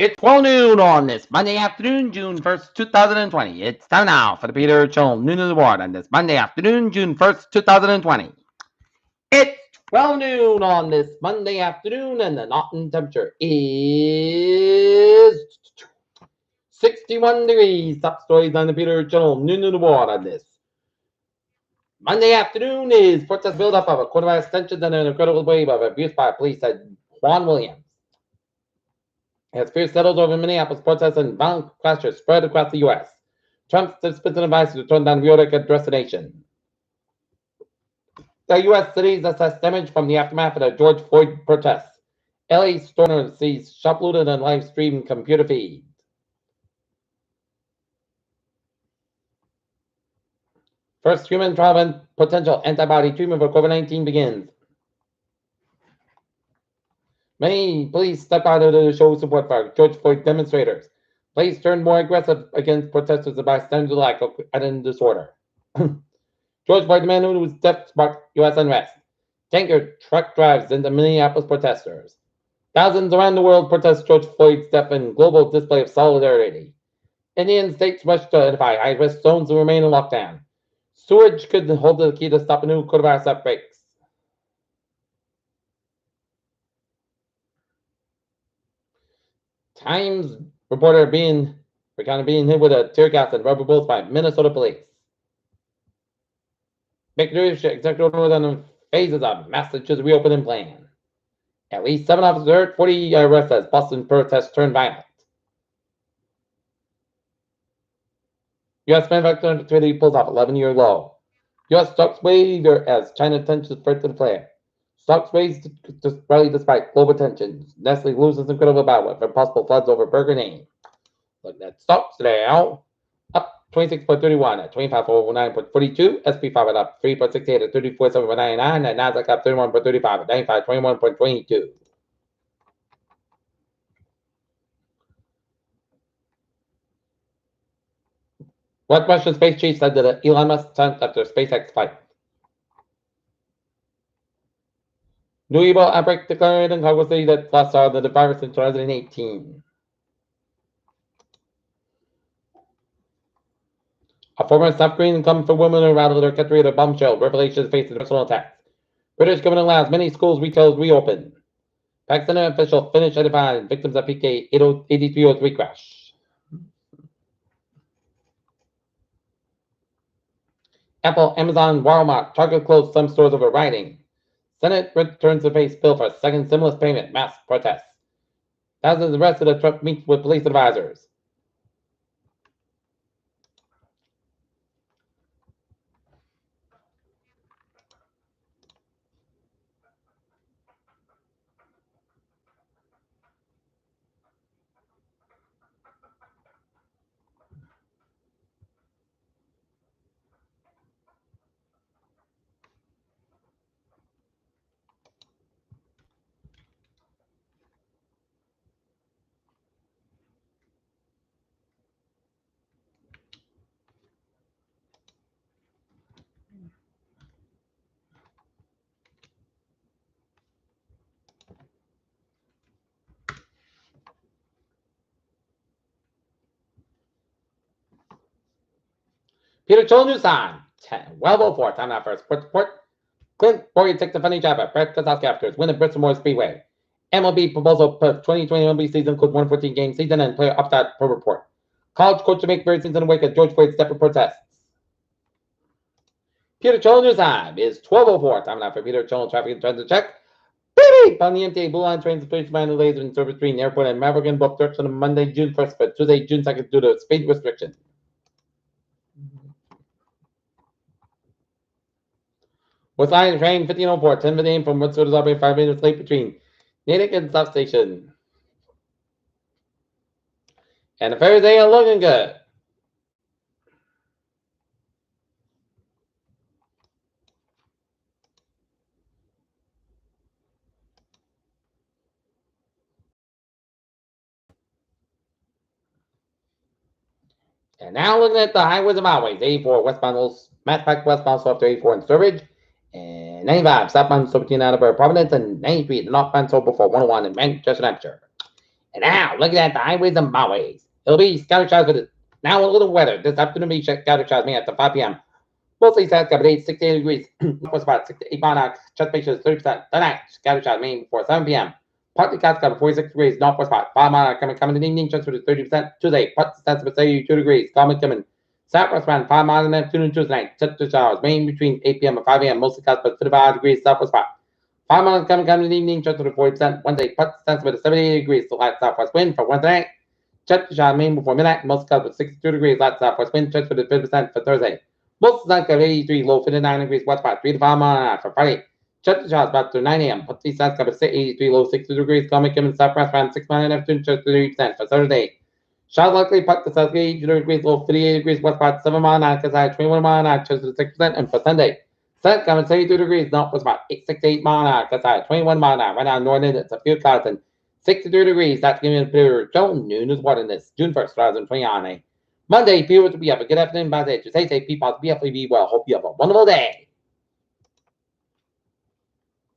It's 12 noon on this Monday afternoon, June 1st, 2020. It's time now for the Peter Channel Noon of the Ward on this Monday afternoon, June 1st, 2020. It's 12 noon on this Monday afternoon, and the Naughton temperature is 61 degrees. Top stories on the Peter Channel Noon of the Ward on this Monday afternoon is protest buildup of a quarter-mile extension and an incredible wave of abuse by police, said Juan Williams. As fear settles over Minneapolis, protests and violent clashes spread across the U.S. Trump spits an advice to turn down Rhetoric at destination. The U.S. cities assess damage from the aftermath of the George Floyd protests. L.A. Stormer sees shop looted and live stream computer feed. First human trial and potential antibody treatment for COVID-19 begins. Many police stepped out to show support for George Floyd demonstrators. Police turned more aggressive against protesters and bystanders alike in disorder. George Floyd, the man whose death sparked U.S. unrest. Tanker truck drives into Minneapolis protesters. Thousands around the world protest George Floyd's death in global display of solidarity. Indian states rush to identify high-risk zones and remain in lockdown. Sewage could hold the key to stop a new coronavirus outbreaks. Times reporter being hit with a tear gas and rubber bullets by Minnesota police. Victory executive order on the phases of Massachusetts reopening plan. At least 7 officers hurt, 40 arrested as Boston protests turned violent. U.S. manufacturing activity pulls off 11-year low. U.S. stocks waver as China tensions spread to the player. Stocks raised rally despite global tensions. Nestle loses incredible battle for possible floods over burger name. Looking at stocks today, up 26.31 at 2509.42. SP 5 up 3.68 at 34.799. And Nasdaq up 31.35 at 95.21.22. What Russian space chief said that Elon Musk sent after SpaceX flight? New Ebola outbreak declared in Congress City that last saw the virus in 2018. A former South Korean incumbent for women who rattled their country at a bombshell. Revelations facing personal attacks. British government allows many schools, retailers reopen. Pakistani official finish identifying victims of PK 8303 crash. Apple, Amazon, Walmart, Target closed some stores over rioting. Senate returns to face bill for second stimulus payment. Mass protests. Thousands arrested at Trump meets with police advisors. Peter Chol News on 12:04. Time now for a sports report. Clint Boyer takes a funny job at Brett Kosowski after his win at Bristol Speedway. MLB proposal for 2020 MLB season includes 114-game season and player opt-out per report. College coach to make very season awake at George Floyd's step protests. Peter Chol News on is 12:04. Time now for Peter Chol traffic and transit check. Beep! On the MTA Blue Line trains, the man delays in service between the airport and Maverick both directions on Monday, June 1st, but Tuesday, June 2nd due to speed restriction. West Line train 1504, 10 a.m. from Woodstock is operating 5 minutes late between Natick and South Station. And the fares they are looking good. And now looking at the highways and byways. 84 westbound Mass Pike westbound slope to 84 in Sturbridge. And 95 southbound slope between Attleboro Providence, and 93 the northbound slope before 101 in Manchester, Hampshire. And now, looking at the highways and byways, it'll be scattered showers with now a little weather. This afternoon, be scattered showers mainly after 5 p.m. Mostly south, got 68 degrees. Northwest about 68 mile an hour. Chesapeake is 30%. Tonight, scattered showers mainly before 7 p.m. Partly clouds, got 46 degrees. Northwest about 5 mile an hour. Coming in the evening, Chesapeake is 30%. Tuesday, partly south, about 72 degrees. Coming. Southwest around 5 miles an hour. Afternoon, Tuesday night. Chesapeake showers mainly between 8 p.m. and 5 a.m. Mostly clouds, about 55 degrees. Southwest about 5 miles coming in the evening, just to 40%. Wednesday, partly south, about 78 degrees. The light southwest wind for Wednesday night. Chesapeake showers mainly before midnight. Most clouds with 62 degrees. Light southwest wind, just for 50% for Thursday. Most of the night 83, low 59 degrees, west about 3 to 5 miles an hour for Friday. Chesapeake showers about to 9 a.m. Put these sides cover 83, low 60 degrees, coming in southwest around 6 miles an afternoon, just 30% for Saturday. Showers likely put the south 80 degrees, low 58 degrees, west about 7 miles an hour, because I 21 miles an hour, just 6%, and for Sunday. Sun coming 72 degrees, northwest about 68 miles an hour, because I 21 miles an hour. Right now, northern, it's a few clouds and 63 degrees. That's giving me a Joe noon is what in this June 1st, 2020. Monday, viewers, we have a good afternoon. Bye. Just stay safe, be positive, be well. Hope you have a wonderful day.